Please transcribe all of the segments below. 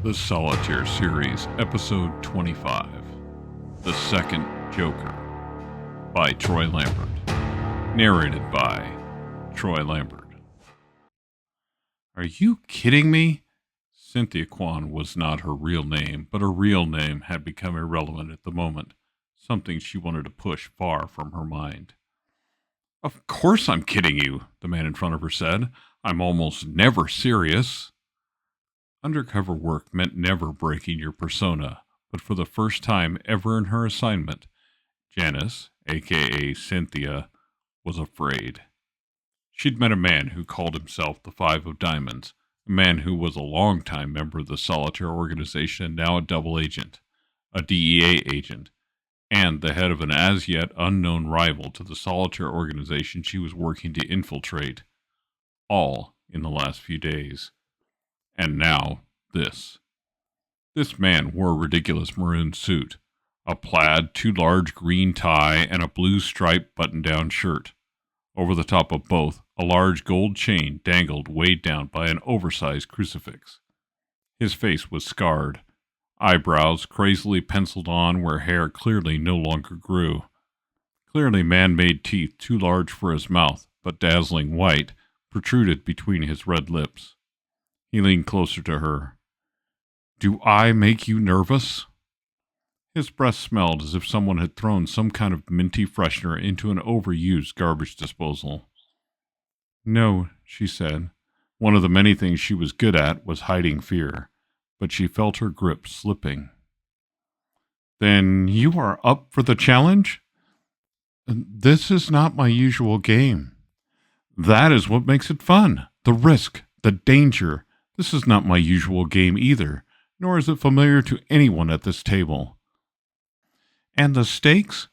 The Solitaire Series, Episode 25, The Second Joker, by Troy Lambert. Narrated by Troy Lambert. Are you kidding me? Cynthia Quan was not her real name, but her real name had become irrelevant at the moment, something she wanted to push far from her mind. Of course I'm kidding you, the man in front of her said. I'm almost never serious. Undercover work meant never breaking your persona, but for the first time ever in her assignment, Janice, a.k.a. Cynthia, was afraid. She'd met a man who called himself the Five of Diamonds, a man who was a long-time member of the Solitaire organization and now a double agent, a DEA agent, and the head of an as-yet unknown rival to the Solitaire organization she was working to infiltrate, all in the last few days. And now, this. This man wore a ridiculous maroon suit, a plaid, too large green tie, and a blue striped button-down shirt. Over the top of both, a large gold chain dangled weighed down by an oversized crucifix. His face was scarred, eyebrows crazily penciled on where hair clearly no longer grew. Clearly man-made teeth too large for his mouth, but dazzling white, protruded between his red lips. He leaned closer to her. Do I make you nervous? His breath smelled as if someone had thrown some kind of minty freshener into an overused garbage disposal. No, she said. One of the many things she was good at was hiding fear, but she felt her grip slipping. Then you are up for the challenge? This is not my usual game. That is what makes it fun. The risk, the danger. This is not my usual game either, nor is it familiar to anyone at this table. And the stakes?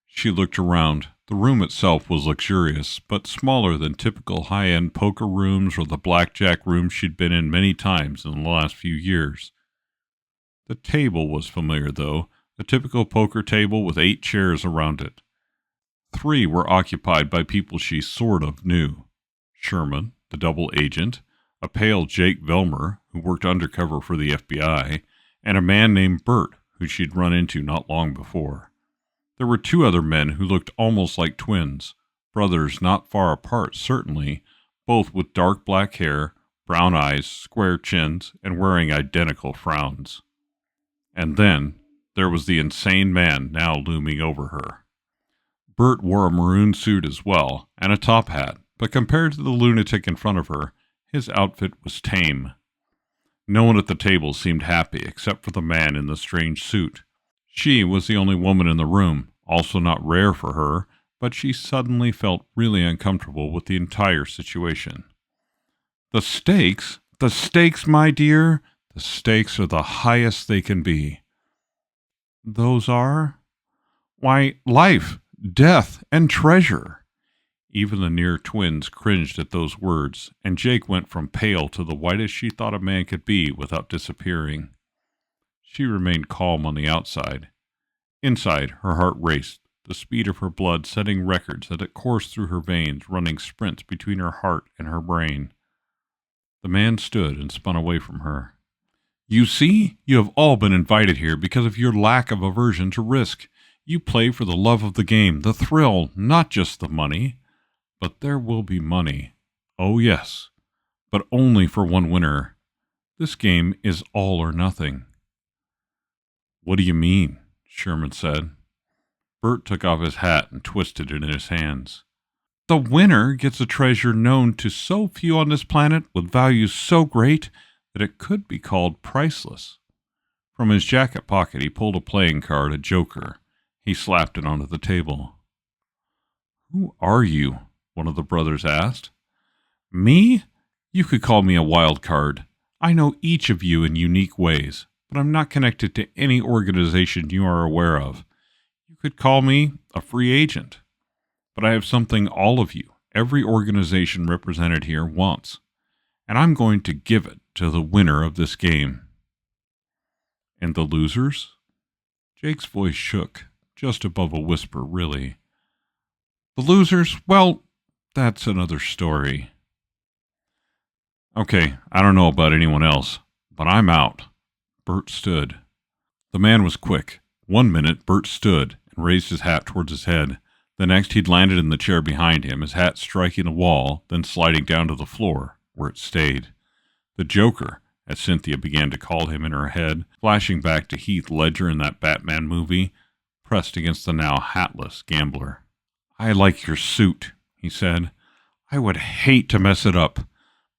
She looked around. The room itself was luxurious, but smaller than typical high-end poker rooms or the blackjack rooms she'd been in many times in the last few years. The table was familiar, though, a typical poker table with 8 chairs around it. 3 were occupied by people she sort of knew. Sherman, the double agent, a pale Jake Velmer, who worked undercover for the FBI, and a man named Bert, who she'd run into not long before. There were 2 other men who looked almost like twins, brothers not far apart, certainly, both with dark black hair, brown eyes, square chins, and wearing identical frowns. And then there was the insane man now looming over her. Bert wore a maroon suit as well, and a top hat, but compared to the lunatic in front of her, his outfit was tame. No one at the table seemed happy except for the man in the strange suit. She was the only woman in the room, also not rare for her, but she suddenly felt really uncomfortable with the entire situation. The stakes? The stakes, my dear? The stakes are the highest they can be. Those are? Why, life, death, and treasure. Even the near twins cringed at those words, and Jake went from pale to the whitest she thought a man could be without disappearing. She remained calm on the outside. Inside, her heart raced, the speed of her blood setting records as it coursed through her veins, running sprints between her heart and her brain. The man stood and spun away from her. You see, you have all been invited here because of your lack of aversion to risk. You play for the love of the game, the thrill, not just the money. But there will be money. Oh, yes. But only for one winner. This game is all or nothing. What do you mean? Sherman said. Bert took off his hat and twisted it in his hands. The winner gets a treasure known to so few on this planet with values so great that it could be called priceless. From his jacket pocket he pulled a playing card, a joker. He slapped it onto the table. Who are you? One of the brothers asked. Me? You could call me a wild card. I know each of you in unique ways, but I'm not connected to any organization you are aware of. You could call me a free agent. But I have something all of you, every organization represented here, wants, and I'm going to give it to the winner of this game. And the losers? Jake's voice shook, just above a whisper, really. The losers? Well, that's another story. Okay, I don't know about anyone else, but I'm out. Bert stood. The man was quick. 1 minute, Bert stood and raised his hat towards his head. The next, he'd landed in the chair behind him, his hat striking the wall, then sliding down to the floor, where it stayed. The Joker, as Cynthia began to call him in her head, flashing back to Heath Ledger in that Batman movie, pressed against the now hatless gambler. "I like your suit," he said. "I would hate to mess it up,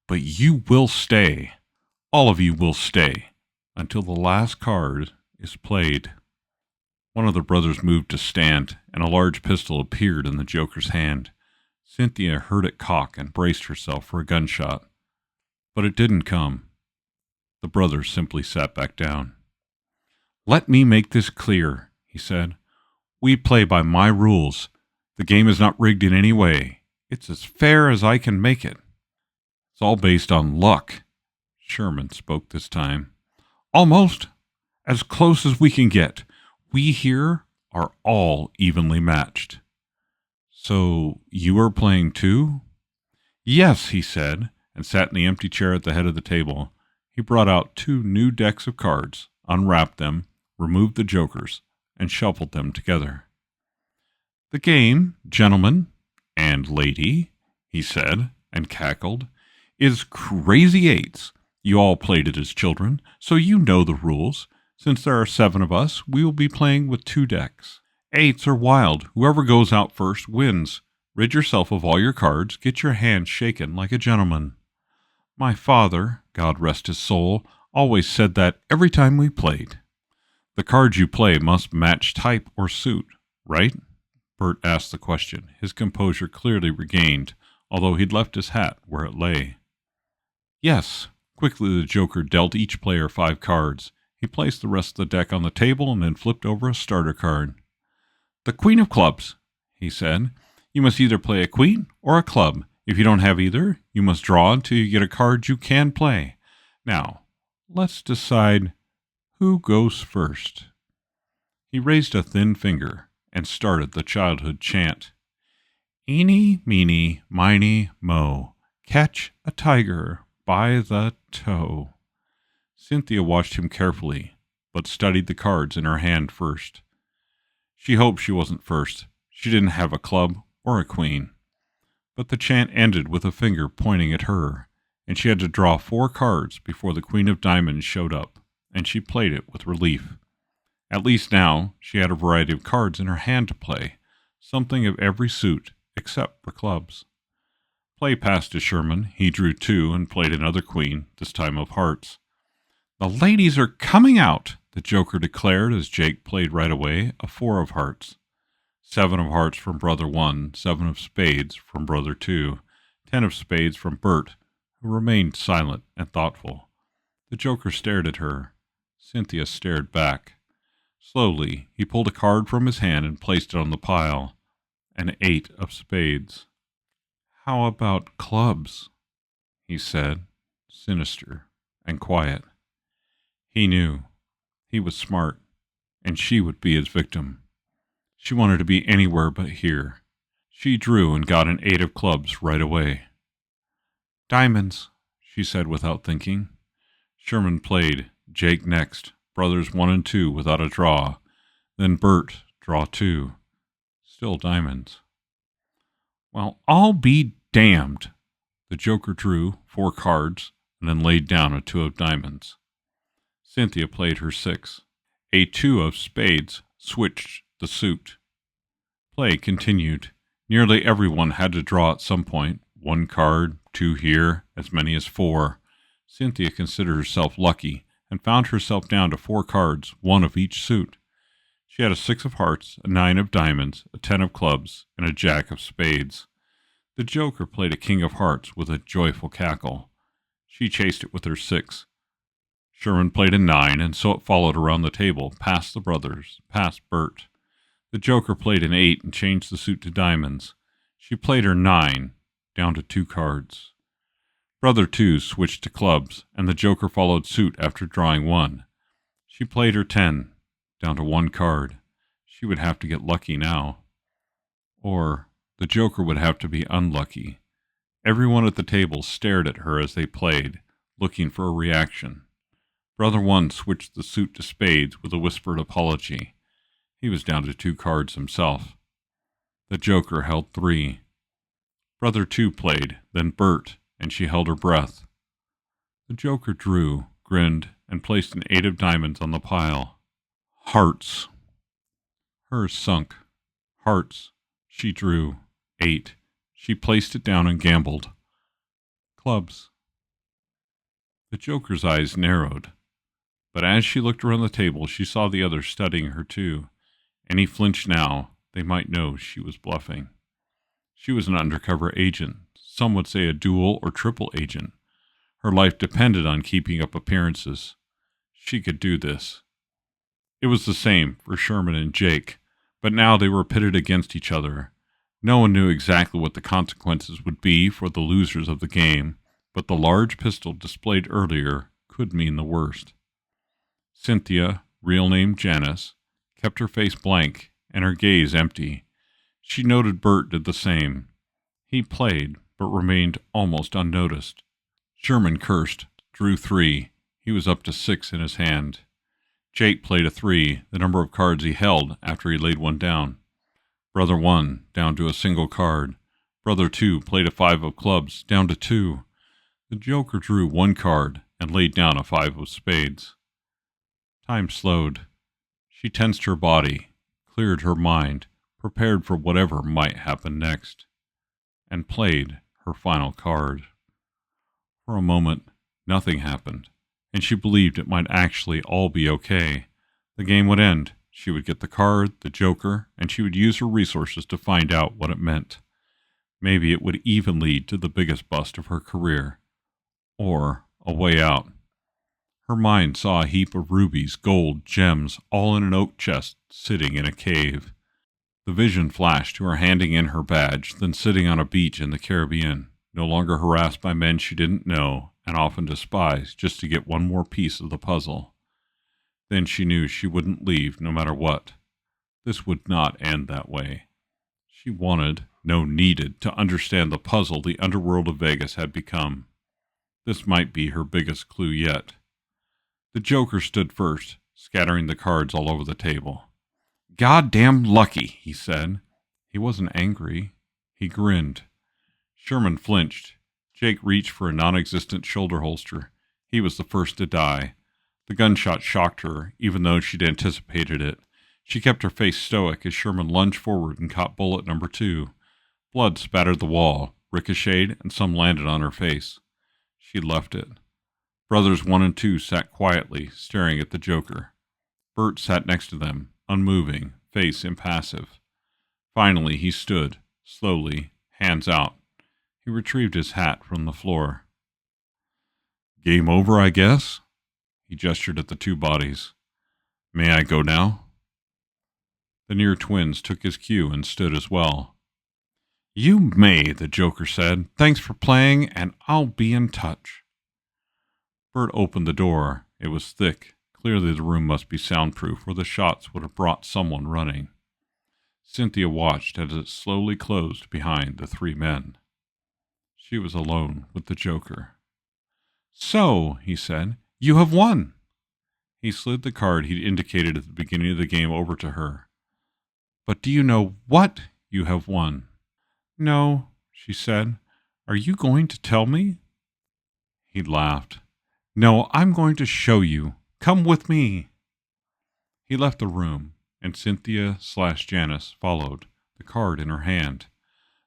but you will stay. All of you will stay, until the last card is played." One of the brothers moved to stand, and a large pistol appeared in the Joker's hand. Cynthia heard it cock and braced herself for a gunshot. But it didn't come. The brother simply sat back down. "Let me make this clear," he said. "We play by my rules. The game is not rigged in any way. It's as fair as I can make it. It's all based on luck." Sherman spoke this time. "Almost. As close as we can get. We here are all evenly matched." "So you are playing too?" "Yes," he said, and sat in the empty chair at the head of the table. He brought out 2 new decks of cards, unwrapped them, removed the jokers, and shuffled them together. "The game, gentlemen and lady," he said, and cackled, "is Crazy Eights. You all played it as children, so you know the rules. Since there are 7 of us, we will be playing with 2 decks. Eights are wild. Whoever goes out first wins. Rid yourself of all your cards. Get your hand shaken like a gentleman. My father, God rest his soul, always said that every time we played. The cards you play must match type or suit, right?" Bert asked the question, his composure clearly regained, although he'd left his hat where it lay. "Yes." Quickly the Joker dealt each player 5 cards. He placed the rest of the deck on the table and then flipped over a starter card. "The Queen of Clubs," he said. "You must either play a queen or a club. If you don't have either, you must draw until you get a card you can play. Now, let's decide who goes first." He raised a thin finger and started the childhood chant. "Eeny, meeny, miny, mo, catch a tiger by the toe." Cynthia watched him carefully, but studied the cards in her hand first. She hoped she wasn't first. She didn't have a club or a queen. But the chant ended with a finger pointing at her, and she had to draw 4 cards before the Queen of Diamonds showed up, and she played it with relief. At least now she had a variety of cards in her hand to play, something of every suit except for clubs. Play passed to Sherman. He drew 2 and played another queen, this time of hearts. "The ladies are coming out," the Joker declared as Jake played right away a 4 of hearts. 7 of hearts from Brother 1, 7 of spades from Brother 2, 10 of spades from Bert, who remained silent and thoughtful. The Joker stared at her. Cynthia stared back. Slowly, he pulled a card from his hand and placed it on the pile. An 8 of spades. "How about clubs?" he said, sinister and quiet. He knew. He was smart, and she would be his victim. She wanted to be anywhere but here. She drew and got an 8 of clubs right away. "Diamonds," she said without thinking. Sherman played, Jake next, brothers 1 and 2 without a draw. Then Bert, draw 2. Still diamonds. "Well, I'll be damned." The Joker drew 4 cards and then laid down a 2 of diamonds. Cynthia played her 6. A 2 of spades switched the suit. Play continued. Nearly everyone had to draw at some point. 1 card, 2 here, as many as 4. Cynthia considered herself lucky and found herself down to 4 cards, 1 of each suit. She had a 6 of hearts, a 9 of diamonds, a 10 of clubs, and a jack of spades. The Joker played a king of hearts with a joyful cackle. She chased it with her 6. Sherman played a 9, and so it followed around the table, past the brothers, past Bert. The Joker played an 8 and changed the suit to diamonds. She played her 9, down to 2 cards. Brother 2 switched to clubs, and the Joker followed suit after drawing 1. She played her 10, down to 1 card. She would have to get lucky now. Or the Joker would have to be unlucky. Everyone at the table stared at her as they played, looking for a reaction. Brother One switched the suit to spades with a whispered apology. He was down to 2 cards himself. The Joker held 3. Brother Two played, then Bert, and she held her breath. The Joker drew, grinned, and placed an 8 of diamonds on the pile. Hearts. Hers sunk. Hearts. She drew. 8. She placed it down and gambled. Clubs. The Joker's eyes narrowed, but as she looked around the table, she saw the others studying her too. Any flinch now, they might know she was bluffing. She was an undercover agent. Some would say a dual or triple agent. Her life depended on keeping up appearances. She could do this. It was the same for Sherman and Jake, but now they were pitted against each other. No one knew exactly what the consequences would be for the losers of the game, but the large pistol displayed earlier could mean the worst. Cynthia, real name Janice, kept her face blank and her gaze empty. She noted Bert did the same. He played, but remained almost unnoticed. Sherman cursed, drew 3. He was up to 6 in his hand. Jake played a 3, the number of cards he held after he laid one down. Brother One, down to a single card. Brother Two played a 5 of clubs, down to 2. The Joker drew 1 card and laid down a 5 of spades. Time slowed. She tensed her body, cleared her mind, prepared for whatever might happen next, and played her final card. For a moment, nothing happened, and she believed it might actually all be okay. The game would end. She would get the card, the Joker, and she would use her resources to find out what it meant. Maybe it would even lead to the biggest bust of her career. Or a way out. Her mind saw a heap of rubies, gold, gems, all in an oak chest sitting in a cave. The vision flashed to her handing in her badge, then sitting on a beach in the Caribbean, no longer harassed by men she didn't know and often despised just to get one more piece of the puzzle. Then she knew she wouldn't leave no matter what. This would not end that way. She wanted, no needed, to understand the puzzle the underworld of Vegas had become. This might be her biggest clue yet. The Joker stood first, scattering the cards all over the table. "Goddamn lucky," he said. He wasn't angry. He grinned. Sherman flinched. Jake reached for a non-existent shoulder holster. He was the first to die. The gunshot shocked her, even though she'd anticipated it. She kept her face stoic as Sherman lunged forward and caught bullet number 2. Blood spattered the wall, ricocheted, and some landed on her face. She left it. Brothers 1 and 2 sat quietly, staring at the Joker. Bert sat next to them, unmoving, face impassive. Finally, he stood, slowly, hands out. He retrieved his hat from the floor. "Game over, I guess?" He gestured at the 2 bodies. "May I go now?" The near twins took his cue and stood as well. "You may," the Joker said. "Thanks for playing, and I'll be in touch." Bert opened the door. It was thick. Clearly the room must be soundproof, or the shots would have brought someone running. Cynthia watched as it slowly closed behind the 3 men. She was alone with the Joker. "So," he said, "you have won." He slid the card he'd indicated at the beginning of the game over to her. "But do you know what you have won?" "No," she said. "Are you going to tell me?" He laughed. "No, I'm going to show you. Come with me." He left the room, and Cynthia/Janice followed, the card in her hand.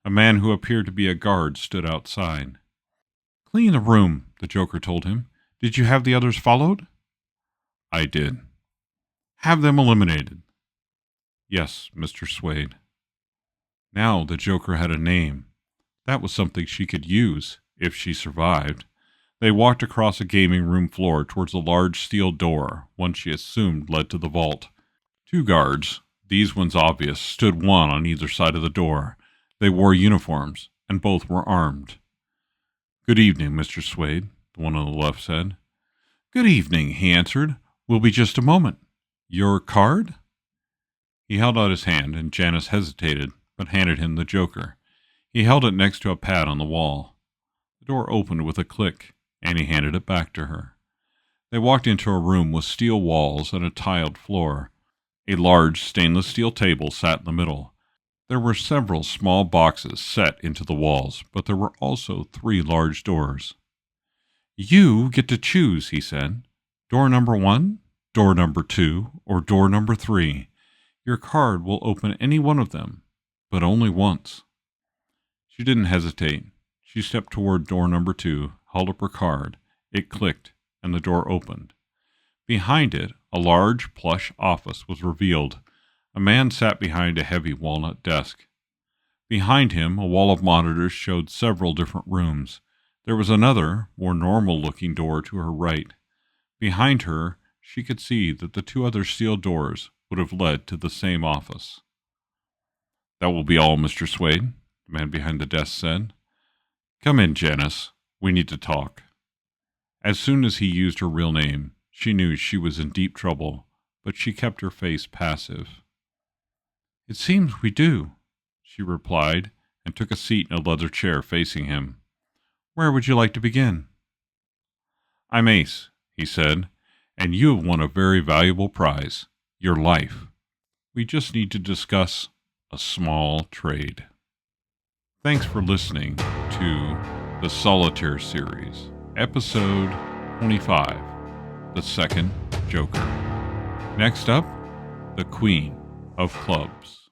A man who appeared to be a guard stood outside. "Clean the room," the Joker told him. "Did you have the others followed?" "I did." "Have them eliminated." "Yes, Mr. Swade." Now the Joker had a name. That was something she could use, if she survived. They walked across a gaming room floor towards a large steel door, one she assumed led to the vault. 2 guards, these ones obvious, stood one on either side of the door. They wore uniforms, and both were armed. "Good evening, Mr. Swade," the one on the left said. "Good evening," he answered. "Will be just a moment. Your card?" He held out his hand, and Janice hesitated, but handed him the Joker. He held it next to a pad on the wall. The door opened with a click, and he handed it back to her. They walked into a room with steel walls and a tiled floor. A large stainless steel table sat in the middle. There were several small boxes set into the walls, but there were also 3 large doors. "You get to choose," he said. "Door number 1, door number 2, or door number 3. Your card will open any one of them, but only once." She didn't hesitate. She stepped toward door number 2, held up her card. It clicked, and the door opened. Behind it, a large plush office was revealed. A man sat behind a heavy walnut desk. Behind him, a wall of monitors showed several different rooms. There was another, more normal-looking door to her right. Behind her, she could see that the 2 other steel doors would have led to the same office. "That will be all, Mr. Swade," the man behind the desk said. "Come in, Janice. We need to talk." As soon as he used her real name, she knew she was in deep trouble, but she kept her face passive. "It seems we do," she replied, and took a seat in a leather chair facing him. "Where would you like to begin?" "I'm Ace," he said, "and you have won a very valuable prize, your life. We just need to discuss a small trade." Thanks for listening to the Solitaire series, episode 25, The Second Joker. Next up, the Queen of Clubs.